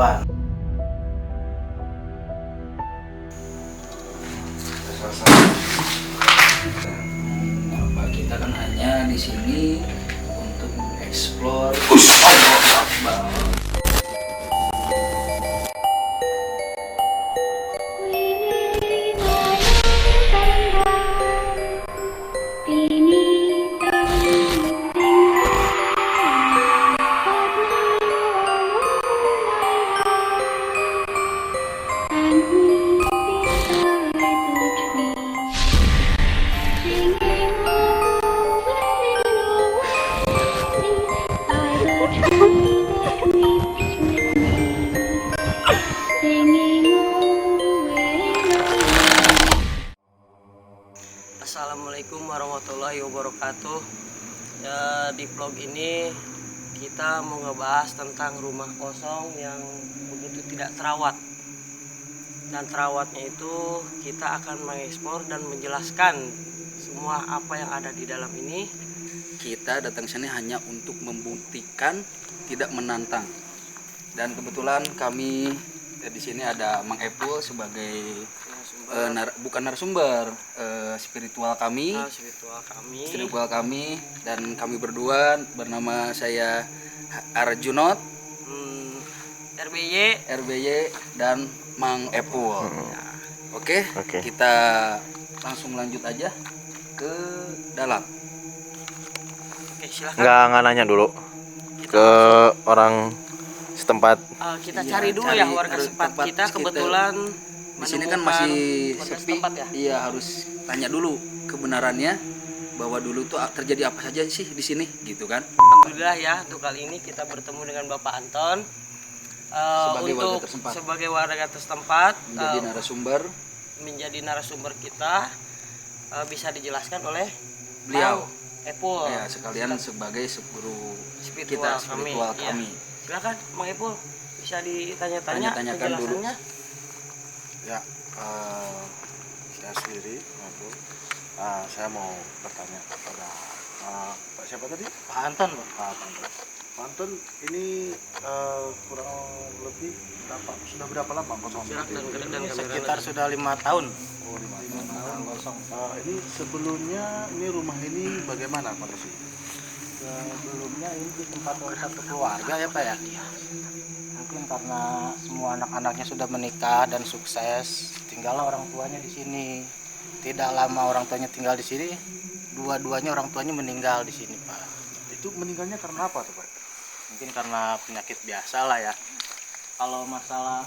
begituan. Apa kita kan hanya di sini untuk mengeksplor. Allah Akbar. Assalamualaikum warahmatullahi wabarakatuh. Ya, di vlog ini kita mau ngebahas tentang rumah kosong yang begitu tidak terawat. Dan terawatnya itu kita akan mengeksplor dan menjelaskan semua apa yang ada di dalam ini. Kita datang sini hanya untuk membuktikan, tidak menantang. Dan kebetulan kami di sini ada Mang Epul sebagai bukan narasumber, spiritual kami, spiritual kami, dan kami berdua bernama saya Arjunot, RBY dan Mang Epul. Oke, kita langsung lanjut aja ke dalam. Oke, silakan. Nggak nanya dulu ke orang setempat. Kita cari dulu ya warga setempat kita. Kebetulan di sini kan masih sepi. ya? Iya, harus tanya dulu kebenarannya bahwa dulu tuh terjadi apa saja sih di sini, gitu kan? Alhamdulillah ya, untuk kali ini kita bertemu dengan Bapak Anton sebagai warga setempat, menjadi narasumber kita, bisa dijelaskan oleh beliau Epul. Ya, sekalian sebagai spiritual kami. Ya. Silakan Mang Epul, bisa ditanya-tanya penjelasannya. Ya, saya sendiri, saya mau bertanya kepada Pak siapa tadi? Pak Anton, Pak Anton, ini kurang lebih sudah berapa lama kosong? Sekitar sudah 5 tahun. Oh, 5 tahun kosong. Ini sebelumnya rumah ini bagaimana kondisi? Sebelumnya ini di tempat satu keluarga ya Pak ya. Mungkin karena semua anak-anaknya sudah menikah dan sukses, tinggallah orang tuanya di sini. Tidak lama orang tuanya tinggal di sini, dua-duanya orang tuanya meninggal di sini Pak. Itu meninggalnya karena apa tuh Pak? Mungkin karena penyakit biasa lah ya. Kalau masalah,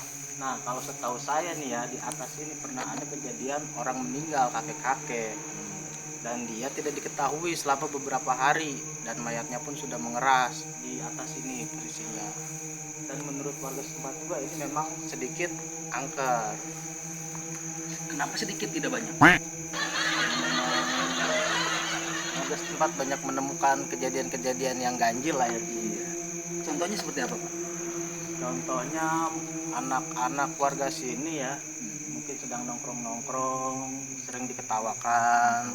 kalau setahu saya nih ya, di atas ini pernah ada kejadian orang meninggal, kakek-kakek, dan dia tidak diketahui selama beberapa hari, dan mayatnya pun sudah mengeras di atas ini posisinya. Dan menurut warga setempat juga ini memang sedikit angker. Kenapa sedikit, tidak banyak? Warga setempat banyak menemukan kejadian-kejadian yang ganjil lah ya. Contohnya seperti apa Pak? Contohnya anak-anak warga sini ya, mungkin sedang nongkrong-nongkrong, sering diketawakan,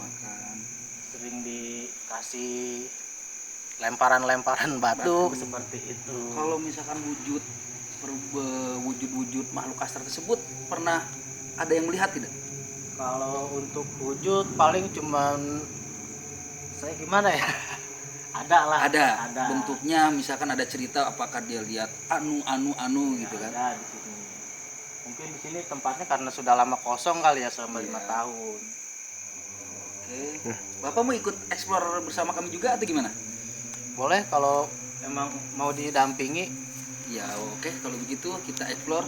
sering dikasih lemparan-lemparan batu seperti itu. Kalau misalkan wujud makhluk kasar tersebut pernah ada yang melihat tidak? Kalau untuk wujud paling cuman saya gimana ya? Ada lah. Ada. Bentuknya misalkan ada cerita apakah dia lihat anu gitu kan? Ada di sini. Mungkin di sini tempatnya karena sudah lama kosong kali ya, selama 5 tahun. Oke. Bapak mau ikut eksplor bersama kami juga atau gimana? Boleh kalau emang mau didampingi. Ya oke, kalau begitu kita eksplor.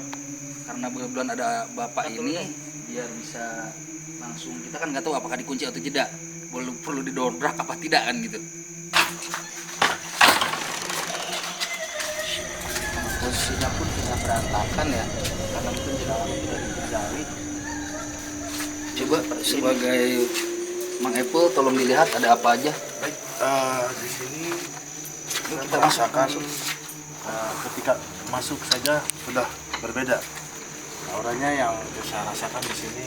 Karena kebetulan ada bapak ini, biar bisa langsung, kita kan nggak tahu apakah dikunci atau tidak, perlu didobrak apa tidak kan gitu. Posisinya pun sudah berantakan ya, karena mungkin di dalam tidak digali. Coba sebagai Mang Epul tolong dilihat ada apa aja. Baik, di sini saya Kita merasakan masuk. Ketika masuk saja sudah berbeda. Auranya yang saya rasakan di sini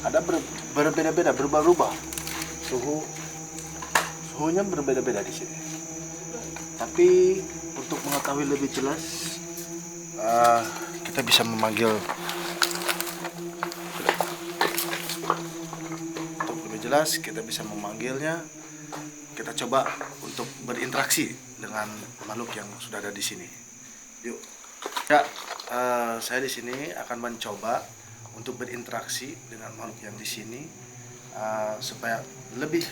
ada berbeda-beda, berubah-ubah. Suhunya berbeda-beda di sini. Tapi untuk mengetahui lebih jelas, kita bisa memanggil. Untuk lebih jelas, kita bisa memanggilnya. Kita coba untuk berinteraksi dengan makhluk yang sudah ada di sini. Yuk. Ya, saya di sini akan mencoba untuk berinteraksi dengan makhluk yang di sini supaya lebih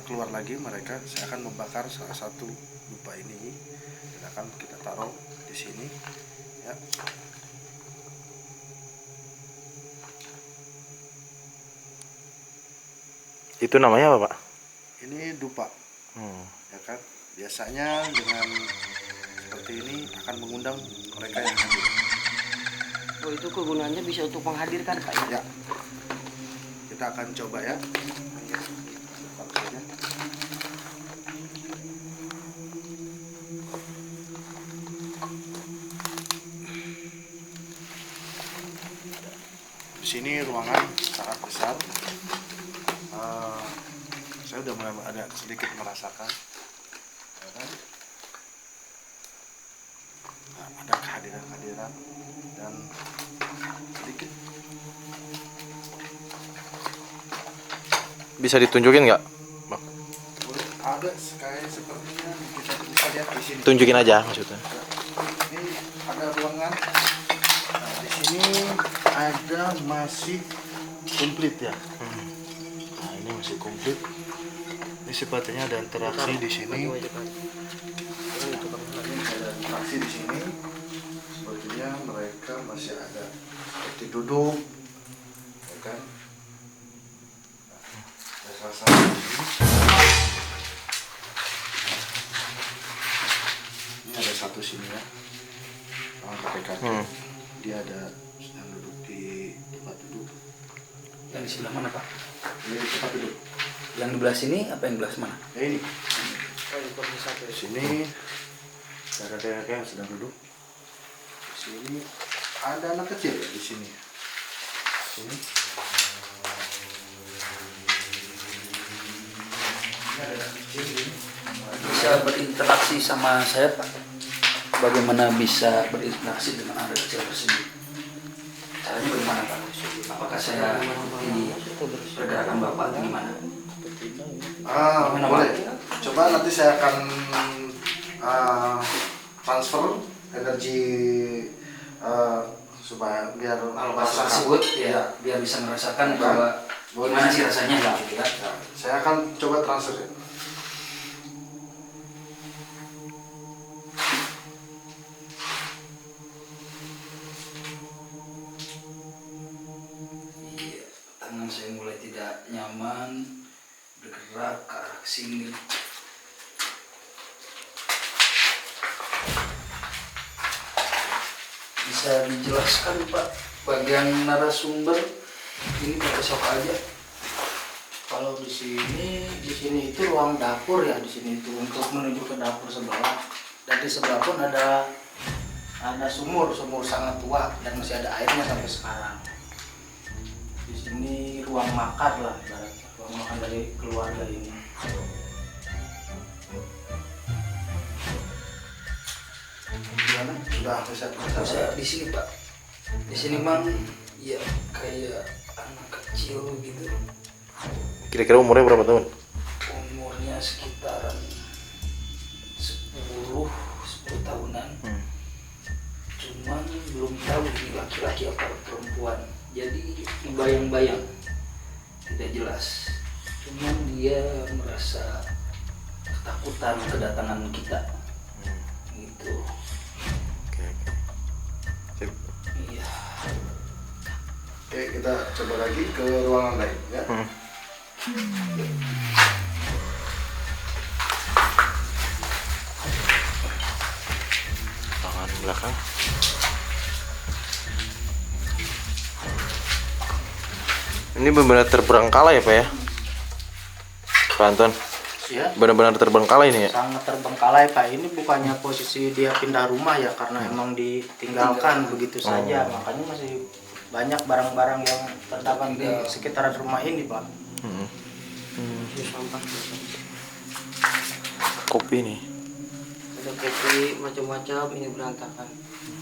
keluar lagi mereka. Saya akan membakar salah satu dupa ini dan akan kita taruh di sini. Ya. Itu namanya apa, Pak? Ini dupa, ya kan? Biasanya dengan seperti ini akan mengundang mereka yang hadir. Oh, itu kegunaannya bisa untuk menghadirkan, Pak? Ya, kita akan coba ya. Cepat saja. Di sini ruangan sangat besar. Saya udah mulai ada sedikit merasakan, ya kan? Nah, ada kehadiran dan sedikit. Bisa ditunjukin nggak, Bang? Ada kayak sepertinya kita bisa lihat di sini. Tunjukin aja maksudnya. Ini ada ruangan. Nah, di sini ada masih komplit ya. Nah, ini masih komplit. Ini sepertinya ada interaksi di sini. Ada interaksi di sini. Sepertinya mereka masih ada seperti duduk, ya kan? Nah, ada salah satu di sini. Ini ada satu sini ya. Orang pakai kaki. Dia ada yang duduk di tempat duduk. Yang di sebelah mana, Pak? Ini tempat duduk. Yang di belah sini apa yang belah mana? Ya ini. Di sini ada kakek yang sedang duduk. Di sini ada anak kecil ya di sini. Sini. Ini ada anak kecil ini. Bisa berinteraksi sama saya, Pak? Bagaimana bisa berinteraksi dengan anak kecil tersebut? Caranya bagaimana, Pak? Apakah saya di pergerakan Bapak atau gimana? Boleh. Coba nanti saya akan transfer energi supaya biar Bapak tersebut ya, biar bisa merasakan bahwa gimana sih rasanya gitu ya. Saya akan coba transfer ya. Iya, tangan saya mulai tidak nyaman bergerak ke arah sini. Bisa dijelaskan, Pak, bagian narasumber ini pakai sok aja. Kalau di sini itu ruang dapur ya, di sini itu untuk menuju ke dapur sebelah. Dan di sebelah pun ada sumur sangat tua dan masih ada airnya sampai sekarang. Di sini ruang makan lah, ibaratnya ruang makan dari keluarga ini. Gimana? Sudah bisa Saya di sini, Pak. Di sini mang, ya kayak anak kecil gitu. Kira-kira umurnya berapa tahun? Umurnya sekitaran 10 tahunan. Cuman belum tahu ini laki-laki atau perempuan. Jadi bayang-bayang, tidak jelas. Cuman dia merasa ketakutan kedatangan kita. Gitu. Oke. Sip. Iya. Oke, kita coba lagi ke ruangan lain ya. Tangan belakang. Ini benar-benar terbengkalai ya, Pak ya? Pak Anton, Ya, benar-benar terbengkalai ini ya? sangat terbengkalai Pak. Ini bukannya posisi dia pindah rumah ya, karena emang ditinggalkan begitu saja. Makanya masih banyak barang-barang yang terdapat di sekitaran rumah ini Pak. Kopi nih. Udah kopi macam-macam ini berantakan.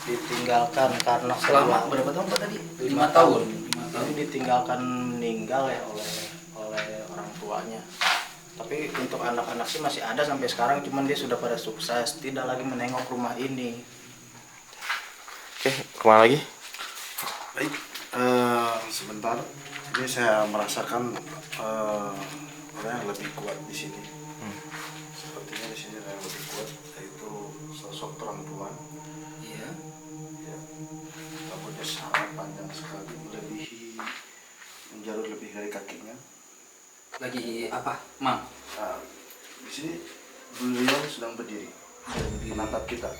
Ditinggalkan karena Selama berapa tahun Pak tadi? 5 tahun. 5 tahun. Ini ditinggalkan meninggal ya oleh orang tuanya. Tapi untuk anak-anak sih masih ada sampai sekarang, cuman dia sudah pada sukses, tidak lagi menengok rumah ini. Oke, kemana lagi? Baik, sebentar. Ini saya merasakan orang yang lebih kuat di sini. Sepertinya di sini ada yang lebih kuat, yaitu sosok perempuan. Iya. Ya, rambutnya sangat panjang sekali, melebihi menjalur lebih dari kakinya. Lagi apa, Mang? Nah, di sini beliau sedang berdiri, menatap kita.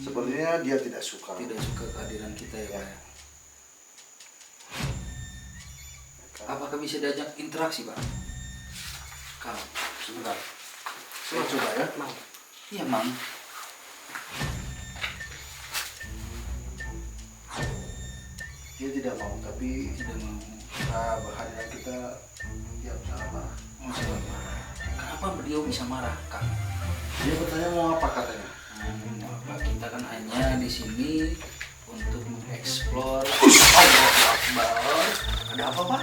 Sepertinya dia tidak suka. Tidak suka kehadiran kita ya, Pak. Ya. Apakah bisa diajak interaksi, Pak? Kalau Sebentar, saya coba ya. iya, Mang. Dia tidak mau, tapi Tidak mau. kehadiran kita dia sangat marah. Oh, saya kenapa beliau bisa marah, Kang? Dia bertanya mau apa katanya. Pak, kita kan hanya di sini untuk mengeksplor. Allahu Akbar. Ada apa, Pak?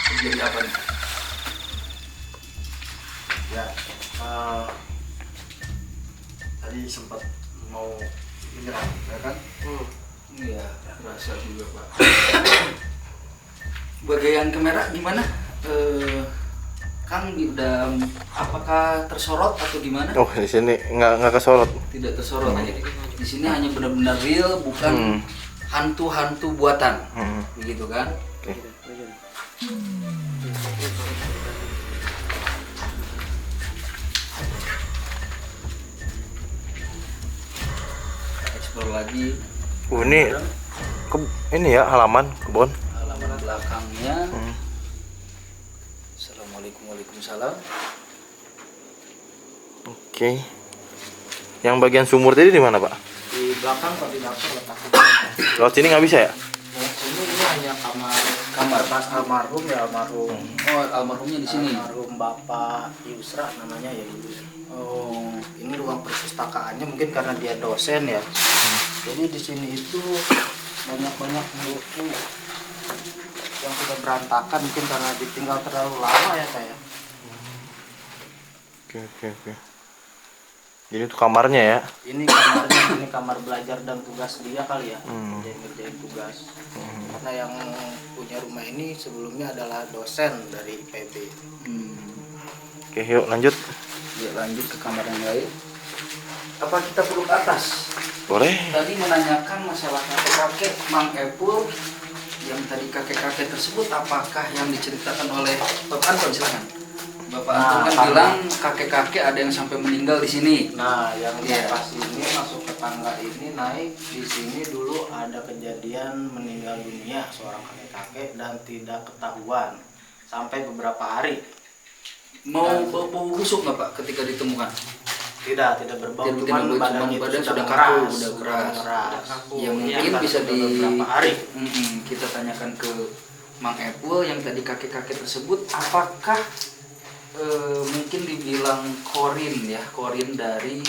Terjadi apa nih? Ya, tadi sempat mau menyerang, ya kan? Iya, rasa juga, Pak. Bagian kamera gimana? Kang udah apakah tersorot atau gimana? Oh, di sini nggak kesorot. Tidak tersorot aja. Di sini hanya benar-benar real, bukan hantu-hantu buatan. Begitu kan? Oke. Kita explore lagi Ini ya halaman kebun. halaman belakangnya. Assalamualaikum, waalaikumsalam. Oke. Yang bagian sumur tadi di mana, Pak? Di belakang Pak, di dapur letaknya. Lewat sini nggak bisa ya? Ini hanya kamar pas almarhum ya, almarhum. Oh, almarhumnya di sini. Almarhum Bapak Yusra namanya ya, Yus. Oh, Ini ruang perpustakaannya mungkin karena dia dosen ya. Jadi di sini itu banyak buku yang sudah berantakan, mungkin karena ditinggal terlalu lama ya kayak. Oke. Jadi itu kamarnya ya? Ini kamarnya, ini kamar belajar dan tugas dia kali ya, ngerjain tugas. Karena yang punya rumah ini sebelumnya adalah dosen dari IPB. Oke, yuk lanjut. ya lanjut ke kamar yang lain. Apa kita perlu ke atas? Boleh. Tadi menanyakan masalah kakek-kakek Mang Epul, yang tadi kakek-kakek tersebut apakah yang diceritakan oleh Bapak Anton? Silakan. Bapak Anton kan bilang kakek-kakek ada yang sampai meninggal di sini. Nah, yang di Iya. atas ini masuk ke tangga ini naik, di sini dulu ada kejadian meninggal dunia seorang kakek-kakek dan tidak ketahuan sampai beberapa hari. Mau bau busuk nggak Pak ketika ditemukan? Tidak berbau, Tidak cuman berbau, badannya cuman itu badan sudah sudah keras, kaku, udah keras. Ya mungkin Iya, bisa sudah beberapa hari. kita tanyakan ke Mang Epul yang tadi kakek-kakek tersebut, apakah mungkin dibilang korin dari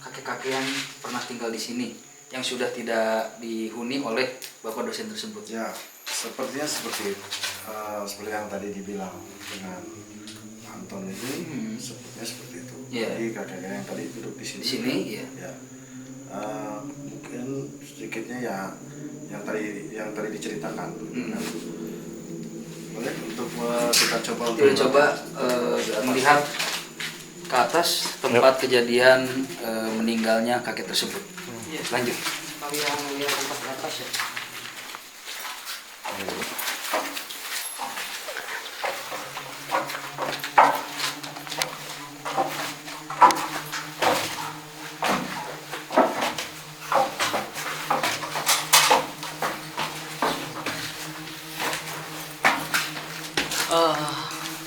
kakek-kakek yang pernah tinggal di sini yang sudah tidak dihuni oleh bapak dosen tersebut. Ya, sepertinya seperti seperti yang tadi dibilang dengan Anton ini, sepertinya seperti itu. Iya. Jadi kakek-kakek yang tadi duduk di sini. Di sini, ya. Ya. Mungkin sedikitnya ya yang tadi diceritakan. Kan? Boleh untuk kita coba Kita coba melihat ke atas tempat kejadian meninggalnya kakek tersebut. Lanjut. Kami yang melihat tempat di atas ya.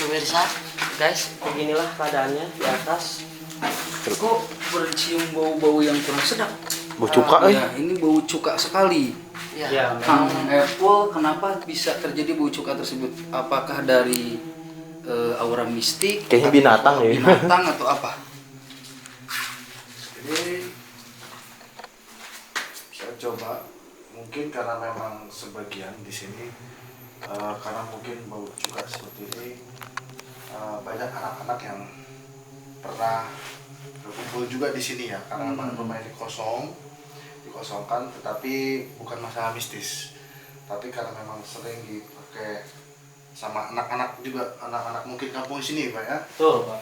Pemirsa, guys, beginilah keadaannya di atas. Kok bercium bau-bau yang kurang sedap? Bau cuka Ya, ini bau cuka sekali. Ya, Kang Epul, kenapa bisa terjadi bau cuka tersebut? Apakah dari aura mistik? Kayaknya binatang ya. Binatang atau apa? coba, mungkin karena memang sebagian di sini karena mungkin bau juga seperti ini, banyak anak-anak yang pernah berkumpul juga di sini ya, karena memang rumah ini dikosongkan, tetapi bukan masalah mistis, tapi karena memang sering dipakai sama anak-anak juga, anak-anak mungkin kampung sini Pak ya. Betul, Pak.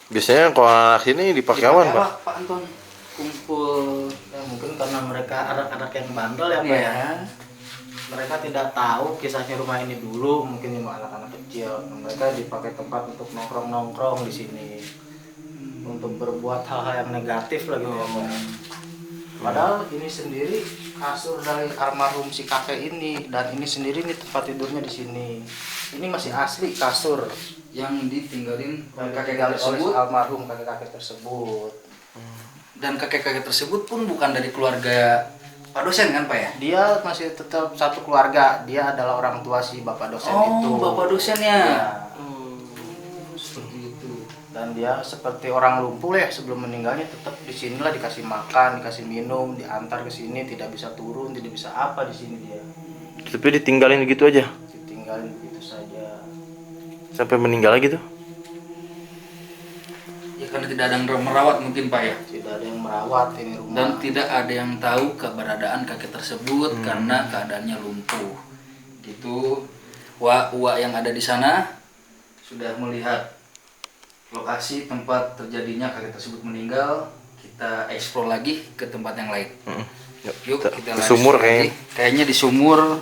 Biasanya kalau anak sini dipakai awan, Pak? Pak Anton? Kumpul. Ya, mungkin karena mereka anak-anak yang bandel ya, Pak ya. Ya. Mereka tidak tahu kisahnya rumah ini dulu, mungkin cuma anak-anak kecil. Mereka dipakai tempat untuk nongkrong-nongkrong di sini, untuk berbuat hal-hal yang negatif lagi ya, Pak. Padahal ini sendiri kasur dari almarhum si kakek ini, dan ini sendiri nih tempat tidurnya di sini. Ini masih asli kasur Yang ditinggalin oleh yang kakek-kakek oleh tersebut, almarhum kakek-kakek tersebut. dan kakek-kakek tersebut pun bukan dari keluarga Pak dosen kan Pak ya? Dia masih tetap satu keluarga. Dia adalah orang tua si bapak dosen itu. Oh, bapak dosennya. Ya. Seperti itu. Dan dia seperti orang lumpuh ya, sebelum meninggalnya tetap di sinilah, dikasih makan, dikasih minum, diantar ke sini, tidak bisa turun, tidak bisa apa di sini dia. Tapi ditinggalin gitu aja Ditinggalin begitu saja. sampai meninggal gitu. Ya karena tidak ada yang merawat mungkin Pak ya. Tidak ada yang merawat ini rumah. Dan tidak ada yang tahu keberadaan kakek tersebut karena keadaannya lumpuh. Gitu. Wak yang ada di sana sudah melihat lokasi tempat terjadinya kakek tersebut meninggal. Kita eksplor lagi ke tempat yang lain. Yuk kita Di lari sumur lagi. Kayaknya di sumur.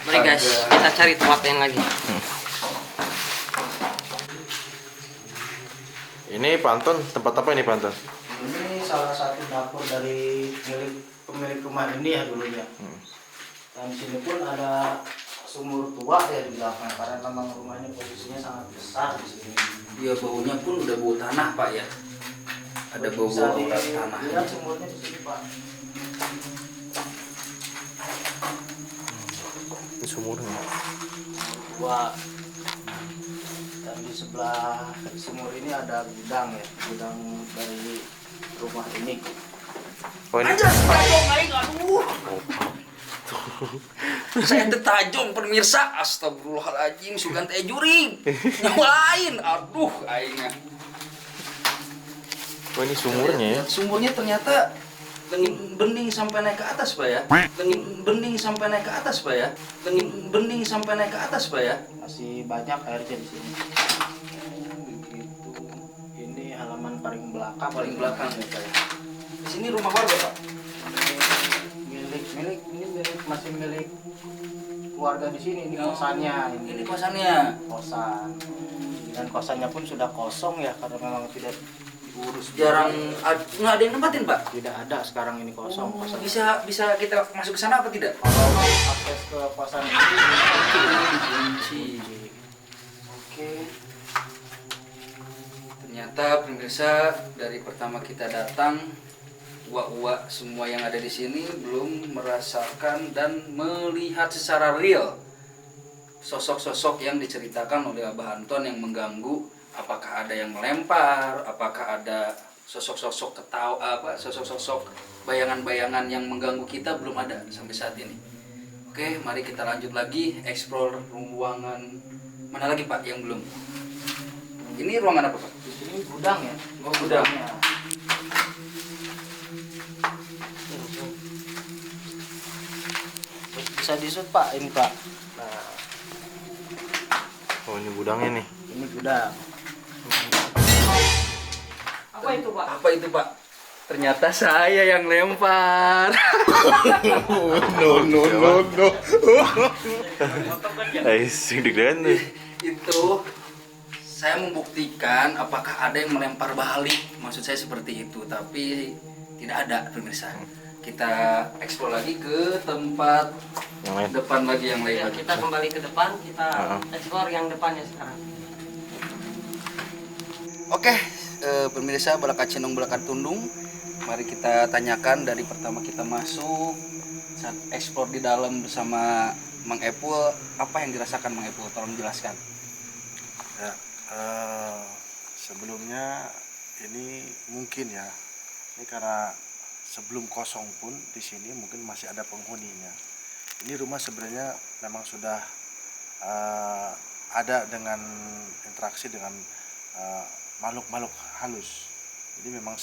Mari guys, kita cari tempat yang lagi. Ini Pak Anton, tempat apa ini Pak Anton? Ini salah satu dapur dari pemilik rumah ini ya dulunya. Dan di sini pun ada sumur tua ya di belakang, karena memang rumahnya posisinya sangat besar di sini. Ya baunya pun udah bau tanah Pak ya. Ada bau Bisa urat tanah. dilihat sumurnya di sini, Pak. Ini sumurnya. Tua. Dan di sebelah sumur ini ada gudang ya, gudang dari rumah ini. Oh ini. Tajong aing aduh. Saya teh tajong pemirsa. Astagfirullahaladzim sugan teh juring. Nyalain. Aduh aingnya. Oh ini sumurnya ya. Sumurnya ternyata bening sampai naik ke atas Pak ya. Bening sampai naik ke atas Pak ya. Bening sampai naik ke atas Pak ya. Masih banyak airnya di sini. Begitu. Ini halaman paling belakang. Paling belakang ya Pak ya. Di sini rumah warga Pak. Masih milik keluarga di sini. Ini kosannya. Ini kosannya. Kosan. Dan kosannya pun sudah kosong ya, karena memang tidak diurus. Jarang nggak ada yang nempatin Pak. Tidak ada sekarang ini kosong. Kosan. Bisa kita masuk ke sana apa tidak? Kalau akses ke kosan ini Dikunci. Oke. Ternyata pemirsa dari pertama kita datang, uak-uak semua yang ada di sini belum merasakan dan melihat secara real sosok-sosok yang diceritakan oleh Abah Anton yang mengganggu. Apakah ada yang melempar? Apakah ada sosok-sosok sosok-sosok bayangan-bayangan yang mengganggu kita? Belum ada sampai saat ini. Oke, mari kita lanjut lagi explore ruangan mana lagi Pak yang belum. Ini ruangan apa Pak? di sini gudang ya. Oh, gudang. Gudangnya. Bisa disut Pak, ini Pak. Nah, Oh ini gudangnya nih. ini gudang. Apa itu Pak? Apa itu Pak? Ternyata saya yang lempar. No. Sing deg-degan tuh. Itu saya membuktikan apakah ada yang melempar balik. Maksud saya seperti itu, tapi tidak ada pemirsa. Kita eksplor lagi ke tempat Yang lain. depan lagi yang lain Ya, lagi. kita kembali ke depan, kita Heeh. explore yang depannya sekarang. Oke, pemirsa Balakat Cenong Balakat Tundung, mari kita tanyakan dari pertama kita masuk saat eksplor di dalam bersama Mang Epul, apa yang dirasakan Mang Epul? Tolong jelaskan. Ya, sebelumnya ini mungkin ya, ini karena sebelum kosong pun di sini mungkin masih ada penghuninya. Ini rumah sebenarnya memang sudah ada dengan interaksi dengan makhluk-makhluk halus. Jadi memang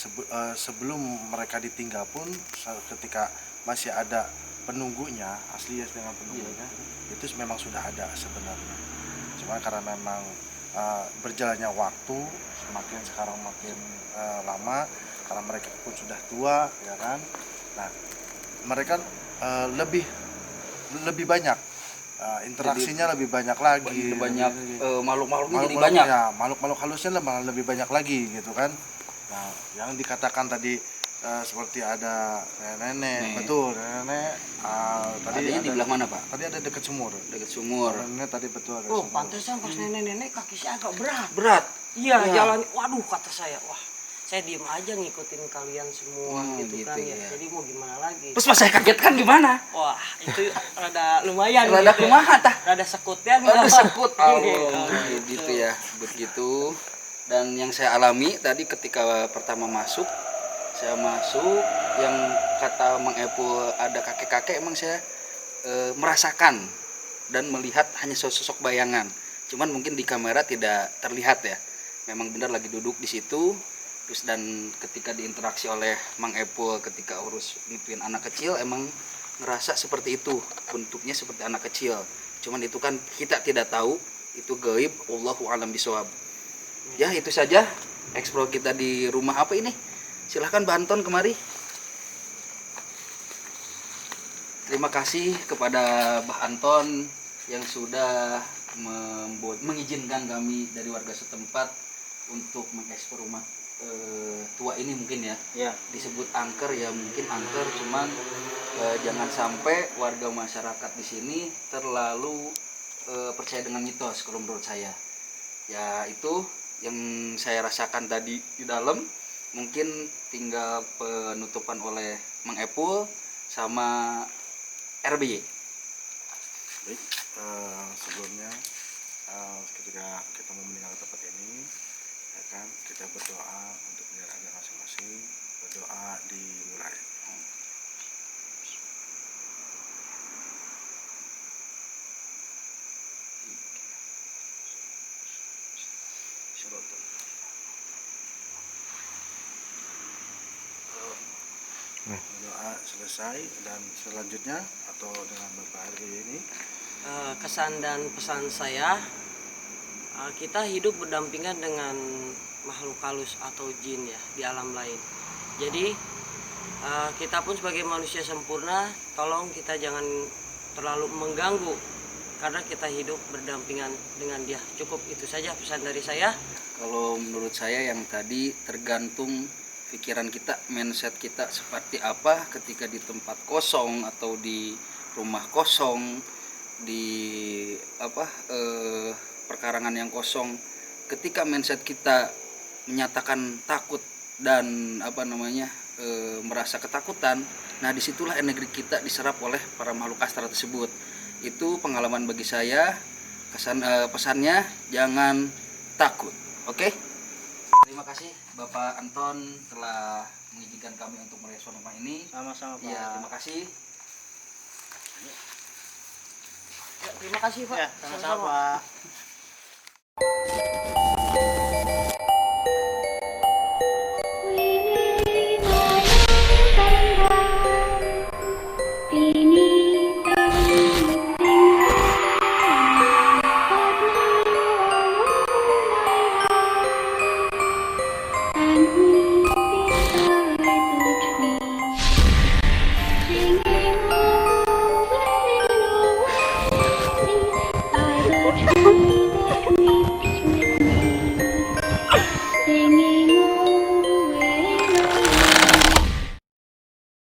sebelum mereka ditinggal pun ketika masih ada penunggunya, asli ya dengan penunggunya, itu memang sudah ada sebenarnya. Cuma karena memang berjalannya waktu semakin sekarang makin lama, karena mereka pun sudah tua, ya kan. Nah, mereka lebih banyak interaksinya, lebih banyak lagi, banyak makhluk-makhluknya jadi makhluk-makhluk, banyak. ya, makhluk-makhluk halusnya lebih banyak lagi gitu kan. Nah, yang dikatakan tadi seperti ada nenek, betul nenek. Tadi Adanya di belah mana, Pak? Tadi ada dekat sumur. Dekat sumur. Nenek tadi betul ada Oh, sumur. pantesan pas nenek-nenek kaki saya agak berat. Berat. Iya, Ya. jalan. Waduh, kata saya, wah, saya diem aja ngikutin kalian semua gitu kan gitu ya. ya. Jadi mau gimana lagi? Terus pas saya kaget kan gimana? Wah, itu rada lumayan. Rada gitu. kumaha tah? Rada sekutnya. Ada sekut. Oh, Gitu ya. Begitu. Dan yang saya alami tadi ketika pertama masuk, saya masuk yang kata Mang Epul ada kakek-kakek, emang saya merasakan dan melihat hanya sosok bayangan. Cuman mungkin di kamera tidak terlihat ya. Memang benar lagi duduk di situ. Terus dan ketika diinteraksi oleh Mang Epul ketika urus ngituin anak kecil, emang ngerasa seperti itu, bentuknya seperti anak kecil. Cuman itu kan kita tidak tahu, itu gaib, Allahu a'lam bishawab. Ya itu saja eksplor kita di rumah apa ini. Silahkan Mbak Anton kemari. Terima kasih kepada Mbak Anton yang sudah mengizinkan kami dari warga setempat untuk mengeksplor rumah tua ini mungkin ya. Ya. Disebut angker ya, mungkin angker, cuman jangan sampai warga masyarakat di sini terlalu percaya dengan mitos kalau menurut saya. Ya itu yang saya rasakan tadi di dalam, mungkin tinggal penutupan oleh Mang Epul sama RBY. Baik, sebelumnya ketika kita mau meninggalkan tempat ini, ya kan, kita berdoa untuk menyerahkan masing-masing, berdoa dimulai. Doa selesai dan selanjutnya atau dengan Bapak RBY ini kesan dan pesan saya, kita hidup berdampingan dengan makhluk halus atau jin ya di alam lain. Jadi kita pun sebagai manusia sempurna, tolong kita jangan terlalu mengganggu karena kita hidup berdampingan dengan dia. Cukup itu saja pesan dari saya. Kalau menurut saya yang tadi tergantung pikiran kita, mindset kita seperti apa ketika di tempat kosong atau di rumah kosong, di perkarangan yang kosong. Ketika mindset kita menyatakan takut dan merasa ketakutan, nah disitulah energi kita diserap oleh para makhluk astral tersebut. Itu pengalaman bagi saya. Pesannya jangan takut. Oke? Terima kasih Bapak Anton telah mengizinkan kami untuk merespon rumah ini. Sama-sama, Pak. Ya, terima kasih. Ya, terima kasih Pak. Ya, sama-sama, Pak.